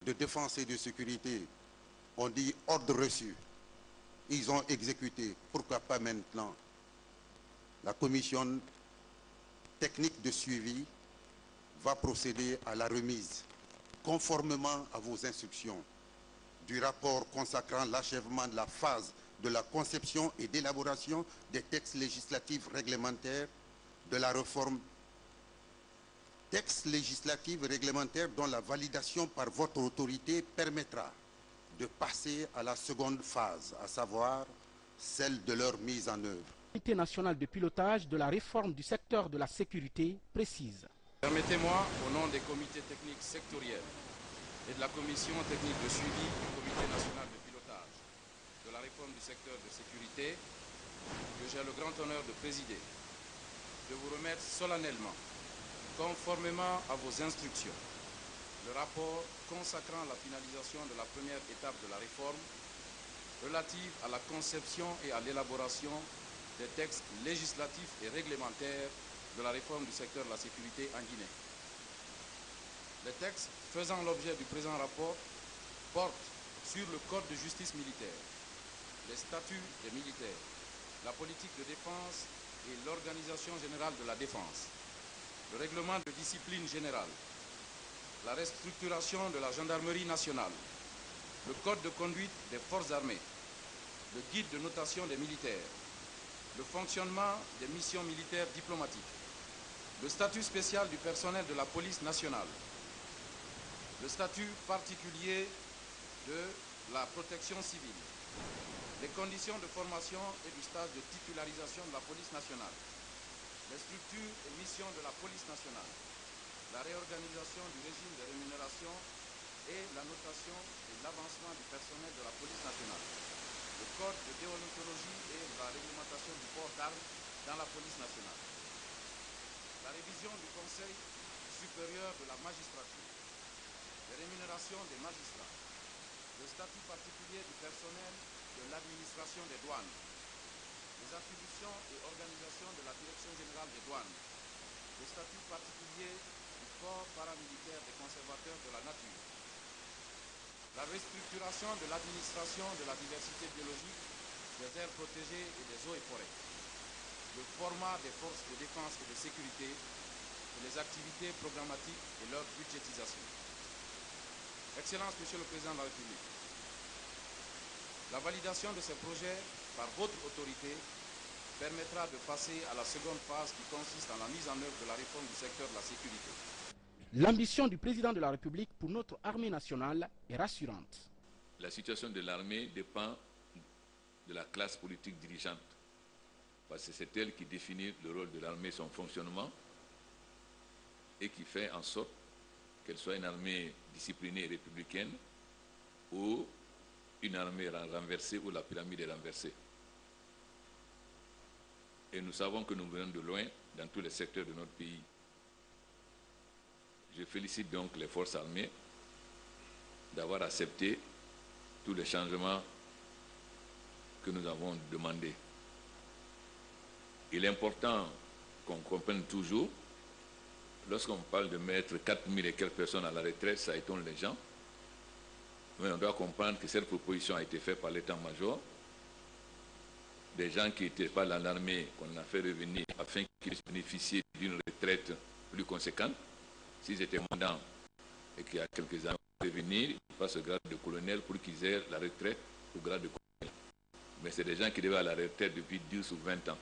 de défense et de sécurité ont dit ordre reçu. Ils ont exécuté. Pourquoi pas maintenant? La commission technique de suivi va procéder à la remise, conformément à vos instructions, du rapport consacrant l'achèvement de la phase de la conception et d'élaboration des textes législatifs réglementaires de la réforme. Textes législatifs réglementaires dont la validation par votre autorité permettra de passer à la seconde phase, à savoir celle de leur mise en œuvre. Le Comité national de pilotage de la réforme du secteur de la sécurité précise. Permettez-moi, au nom des comités techniques sectoriels et de la commission technique de suivi du Comité national de pilotage de la réforme du secteur de sécurité, que j'ai le grand honneur de présider, de vous remettre solennellement, conformément à vos instructions, le rapport consacrant la finalisation de la première étape de la réforme relative à la conception et à l'élaboration des textes législatifs et réglementaires de la réforme du secteur de la sécurité en Guinée. Les textes faisant l'objet du présent rapport portent sur le code de justice militaire, les statuts des militaires, la politique de défense et l'organisation générale de la défense, le règlement de discipline générale, la restructuration de la gendarmerie nationale, le code de conduite des forces armées, le guide de notation des militaires, le fonctionnement des missions militaires diplomatiques, le statut spécial du personnel de la police nationale, le statut particulier de la protection civile, les conditions de formation et du stage de titularisation de la police nationale, les structures et missions de la police nationale, la réorganisation du régime de rémunération et la notation et l'avancement du personnel de la police nationale, le code de déontologie et la réglementation du port d'armes dans la police nationale, la révision du Conseil supérieur de la magistrature, les rémunérations des magistrats, le statut particulier du personnel de l'administration des douanes, les attributions et organisations de la Direction générale des douanes, le statut particulier du corps paramilitaire des conservateurs de la nature, la restructuration de l'administration de la diversité biologique, des aires protégées et des eaux et forêts, le format des forces de défense et de sécurité et les activités programmatiques et leur budgétisation. Excellence, Monsieur le Président de la République, la validation de ces projets par votre autorité permettra de passer à la seconde phase qui consiste en la mise en œuvre de la réforme du secteur de la sécurité. L'ambition du président de la République pour notre armée nationale est rassurante. La situation de l'armée dépend de la classe politique dirigeante, parce que c'est elle qui définit le rôle de l'armée, son fonctionnement, et qui fait en sorte qu'elle soit une armée disciplinée et républicaine, ou une armée renversée, où la pyramide est renversée. Et nous savons que nous venons de loin dans tous les secteurs de notre pays. Je félicite donc les forces armées d'avoir accepté tous les changements que nous avons demandés. Il est important qu'on comprenne toujours, lorsqu'on parle de mettre 4000 et quelques personnes à la retraite, ça étonne les gens. Mais on doit comprendre que cette proposition a été faite par l'état-major. Des gens qui n'étaient pas dans l'armée, qu'on a fait revenir afin qu'ils puissent bénéficier d'une retraite plus conséquente. S'ils étaient mandants et qu'il y a quelques années, revenir, ils passent au grade de colonel pour qu'ils aient la retraite au grade de colonel. Mais c'est des gens qui devaient à la retraite depuis 10 ou 20 ans.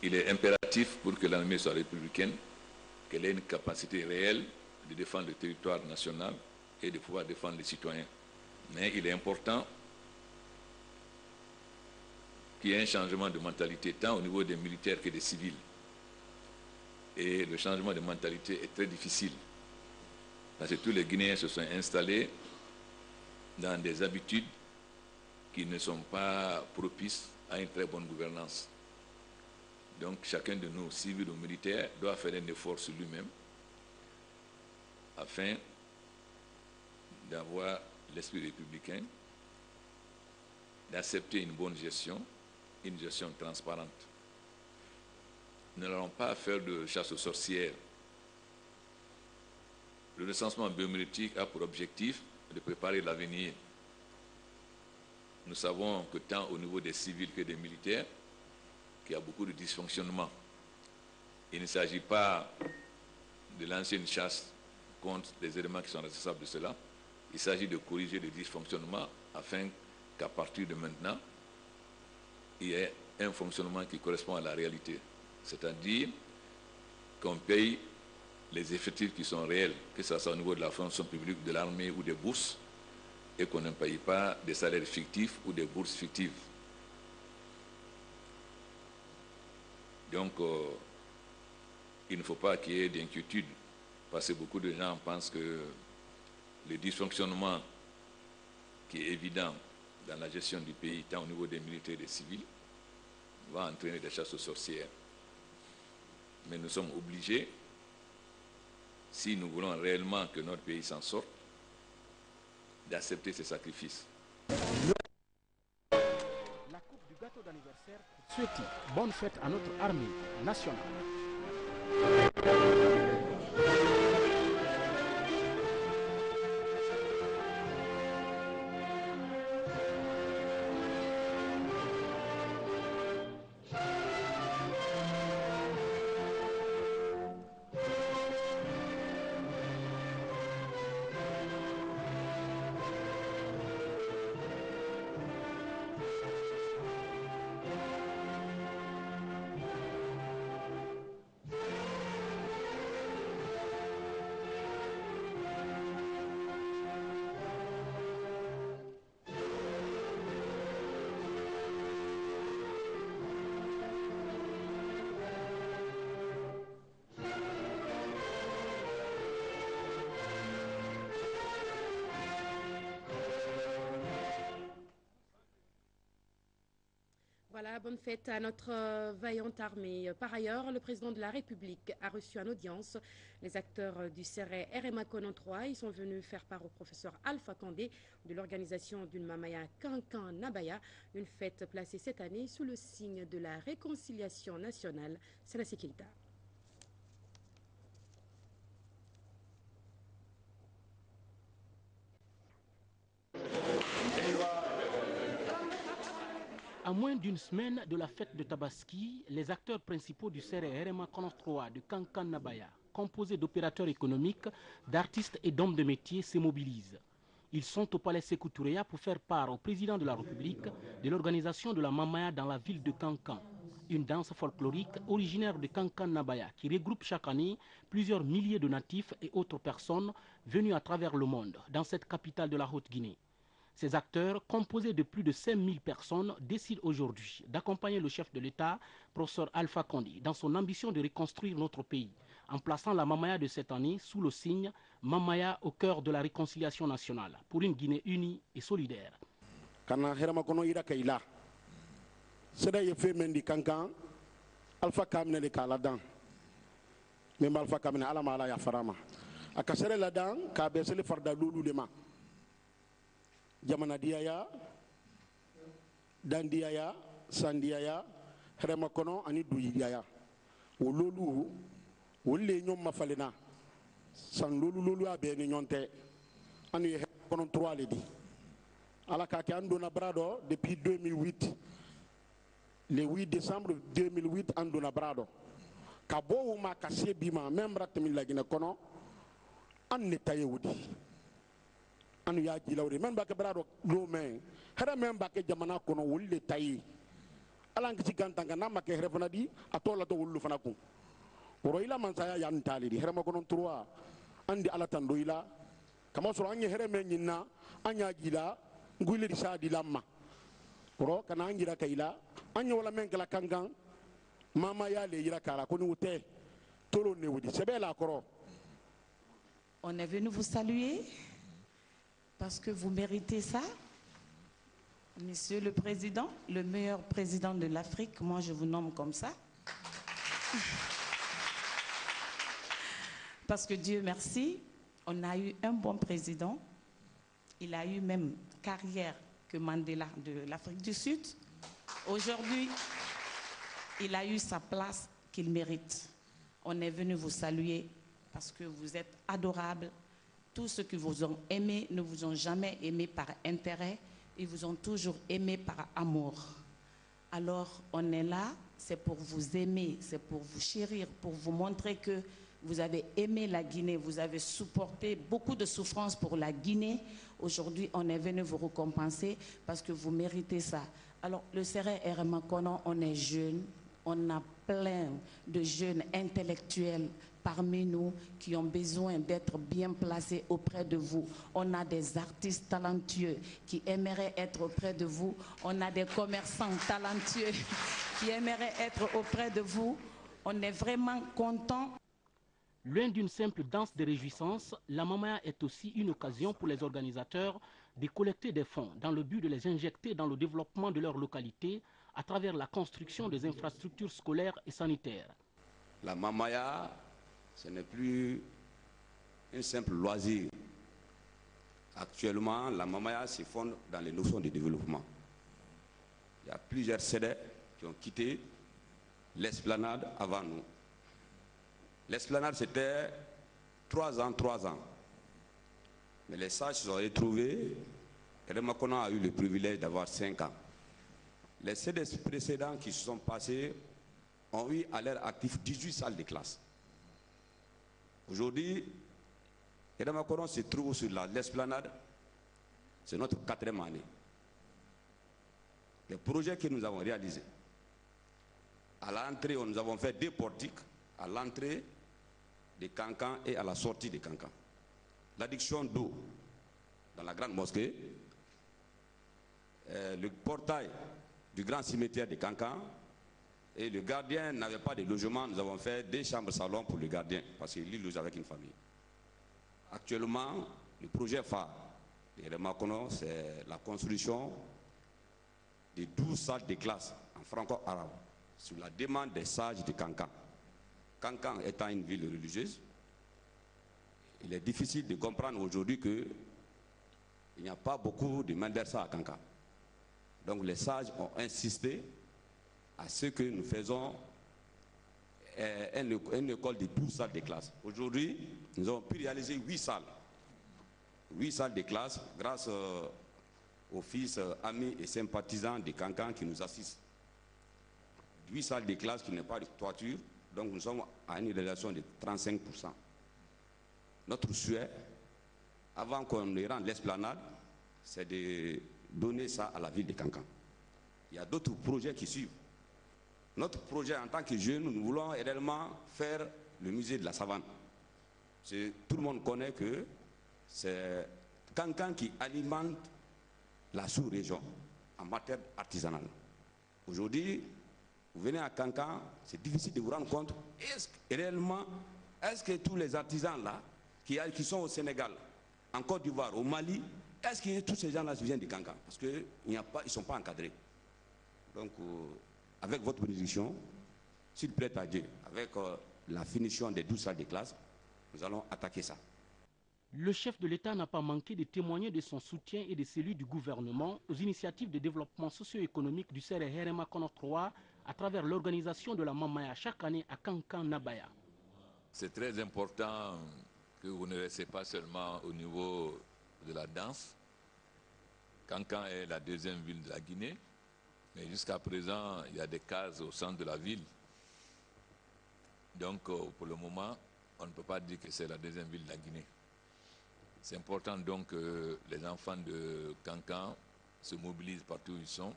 Il est impératif pour que l'armée soit républicaine, qu'elle ait une capacité réelle de défendre le territoire national et de pouvoir défendre les citoyens. Mais il est important qu'il y ait un changement de mentalité, tant au niveau des militaires que des civils. Et le changement de mentalité est très difficile, parce que tous les Guinéens se sont installés dans des habitudes qui ne sont pas propices à une très bonne gouvernance. Donc chacun de nous, civils ou militaires, doit faire un effort sur lui-même afin d'avoir l'esprit républicain, d'accepter une bonne gestion, une gestion transparente. Nous n'allons pas faire de chasse aux sorcières Le recensement biométrique a pour objectif de préparer l'avenir. Nous savons que tant au niveau des civils que des militaires, qu'il y a beaucoup de dysfonctionnements. Il ne s'agit pas de lancer une chasse contre les éléments qui sont responsables de cela. Il s'agit de corriger les dysfonctionnements afin qu'à partir de maintenant, il y ait un fonctionnement qui correspond à la réalité. C'est-à-dire qu'on paye les effectifs qui sont réels, que ce soit au niveau de la fonction publique, de l'armée ou des bourses, et qu'on ne paye pas des salaires fictifs ou des bourses fictives. Donc, il ne faut pas qu'il y ait d'inquiétude, parce que beaucoup de gens pensent que le dysfonctionnement qui est évident dans la gestion du pays, tant au niveau des militaires et des civils, va entraîner des chasses aux sorcières. Mais nous sommes obligés, si nous voulons réellement que notre pays s'en sorte, d'accepter ces sacrifices. La coupe du gâteau d'anniversaire pour souhaiter bonne fête à notre armée nationale. Voilà, bonne fête à notre vaillante armée. Par ailleurs, le président de la République a reçu en audience les acteurs du CERE RMA Conan 3. Ils sont venus faire part au professeur Alpha Condé de l'organisation d'une Mamaya Kankan Nabaya, une fête placée cette année sous le signe de la réconciliation nationale. C'est la Séquilta. À moins d'une semaine de la fête de Tabaski, les acteurs principaux du CERE RMA Conan 3 de Kankan Nabaya, composé d'opérateurs économiques, d'artistes et d'hommes de métier, se mobilisent. Ils sont au palais Sékou Touréa pour faire part au président de la République de l'organisation de la Mamaya dans la ville de Kankan, une danse folklorique originaire de Kankan Nabaya qui regroupe chaque année plusieurs milliers de natifs et autres personnes venues à travers le monde dans cette capitale de la Haute-Guinée. Ces acteurs, composés de plus de 5000 personnes, décident aujourd'hui d'accompagner le chef de l'État, professeur Alpha Condé, dans son ambition de reconstruire notre pays, en plaçant la Mamaya de cette année sous le signe Mamaya au cœur de la réconciliation nationale, pour une Guinée unie et solidaire. Alpha Kamine de Kaladan, même Alpha Kamine Alamala Yafarama. A Kassere Ladan, Kabesele Farda Lulu Lema. Jamana Diaya, Dandiaya, Sandiaya, Heremakono, Ani Douidiaya. Ou Lulu, ou les Nyom Mafalena, San Lulu Lulu Abeni Nyonte, Ani Heremakono 3 Ledi. Alakaki Andona Brado depuis 2008. Le 8 décembre 2008, Andona Brado. Kabo ma Kassie Bima, même Ratamil Lagina Kono, An Netaye Woodi. Anu ya jilawri men bake brado do men hera men bake jamana kono wolle tayi alan ci gantanga na make hera fana di atola to wullu fana ko oro ila man saya yan tali di hera ma kono 3 andi ala tan do ila kama so anya hera men nyina anya jila ngule di sa di lamma oro kana angira kayila anya wala men kala kangan mama ya le yira kala ko ni wote tolo ne wodi sebela koro. On est venu vous saluer parce que vous méritez ça. Monsieur le Président, le meilleur président de l'Afrique, moi je vous nomme comme ça. Parce que Dieu merci, on a eu un bon président. Il a eu même carrière que Mandela de l'Afrique du Sud. Aujourd'hui, il a eu sa place qu'il mérite. On est venu vous saluer parce que vous êtes adorable, tous ceux qui vous ont aimé ne vous ont jamais aimé par intérêt, ils vous ont toujours aimé par amour. Alors on est là, c'est pour vous aimer, c'est pour vous chérir, pour vous montrer que vous avez aimé la Guinée, vous avez supporté beaucoup de souffrances pour la Guinée. Aujourd'hui, on est venu vous récompenser parce que vous méritez ça. Alors, le CRE RMA Konon, on est jeunes, on a plein de jeunes intellectuels parmi nous qui ont besoin d'être bien placés auprès de vous. On a des artistes talentueux qui aimeraient être auprès de vous. On a des commerçants talentueux qui aimeraient être auprès de vous. On est vraiment contents. Loin d'une simple danse de réjouissance, la Mamaya est aussi une occasion pour les organisateurs de collecter des fonds dans le but de les injecter dans le développement de leur localité à travers la construction des infrastructures scolaires et sanitaires. La Mamaya, ce n'est plus un simple loisir. Actuellement, la Mamaya se fonde dans les notions de développement. Il y a plusieurs CEDE qui ont quitté l'esplanade avant nous. L'esplanade, c'était 3 ans. Mais les sages se sont retrouvés, et RMA Konon a eu le privilège d'avoir 5 ans. Les CEDES précédents qui se sont passés ont eu à leur actif 18 salles de classe. Aujourd'hui, RMA Konon se trouve sur l'esplanade, c'est notre 4e année. Les projets que nous avons réalisés, à l'entrée, nous avons fait 2 portiques, à l'entrée de Kankan et à la sortie de Kankan. L'adduction d'eau dans la grande mosquée, le portail du grand cimetière de Kankan, et le gardien n'avait pas de logement. Nous avons fait 2 chambres salon pour le gardien parce qu'il loge avec une famille. Actuellement, le projet phare de RMA Konon, c'est la construction de 12 salles de classe en franco-arabe sur la demande des sages de Kankan. Kankan étant une ville religieuse, il est difficile de comprendre aujourd'hui qu'il n'y a pas beaucoup de madrasa à Kankan. Donc les sages ont insisté à ce que nous faisons une école de 12 salles de classe. Aujourd'hui, nous avons pu réaliser 8 salles. 8 salles de classe grâce aux fils, amis et sympathisants de Kankan qui nous assistent. 8 salles de classe qui n'ont pas de toiture. Donc nous sommes à une réalisation de 35%. Notre souhait, avant qu'on ne rende l'esplanade, c'est de donner ça à la ville de Kankan. Il y a d'autres projets qui suivent. Notre projet en tant que jeunes, nous voulons réellement faire le musée de la savane. Tout le monde connaît que c'est Kankan qui alimente la sous-région en matière artisanale. Aujourd'hui, vous venez à Kankan, c'est difficile de vous rendre compte, est-ce que tous les artisans là, qui sont au Sénégal, en Côte d'Ivoire, au Mali, est-ce que tous ces gens-là viennent de Kankan? Parce qu'ils ne sont pas encadrés. Donc, avec votre bénédiction, s'il plaît à Dieu, avec la finition des 12 salles de classe, nous allons attaquer ça. Le chef de l'État n'a pas manqué de témoigner de son soutien et de celui du gouvernement aux initiatives de développement socio-économique du CRE RMA Konon 3 à travers l'organisation de la Mamaya chaque année à Kankan Nabaya. C'est très important que vous ne restez pas seulement au niveau de la danse. Kankan est la 2e ville de la Guinée, mais jusqu'à présent, il y a des cases au centre de la ville. Donc, pour le moment, on ne peut pas dire que c'est la 2e ville de la Guinée. C'est important donc que les enfants de Kankan se mobilisent partout où ils sont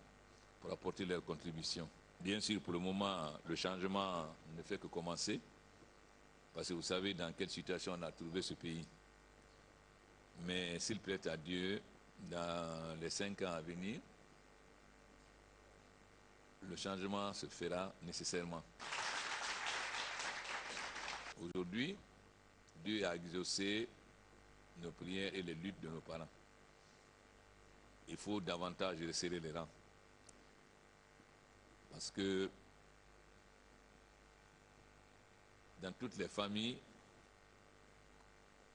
pour apporter leur contribution. Bien sûr, pour le moment, le changement ne fait que commencer, parce que vous savez dans quelle situation on a trouvé ce pays. Mais s'il plaît à Dieu, dans les 5 ans à venir, le changement se fera nécessairement. Aujourd'hui, Dieu a exaucé nos prières et les luttes de nos parents. Il faut davantage resserrer les rangs. Parce que dans toutes les familles,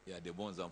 il y a des bons enfants.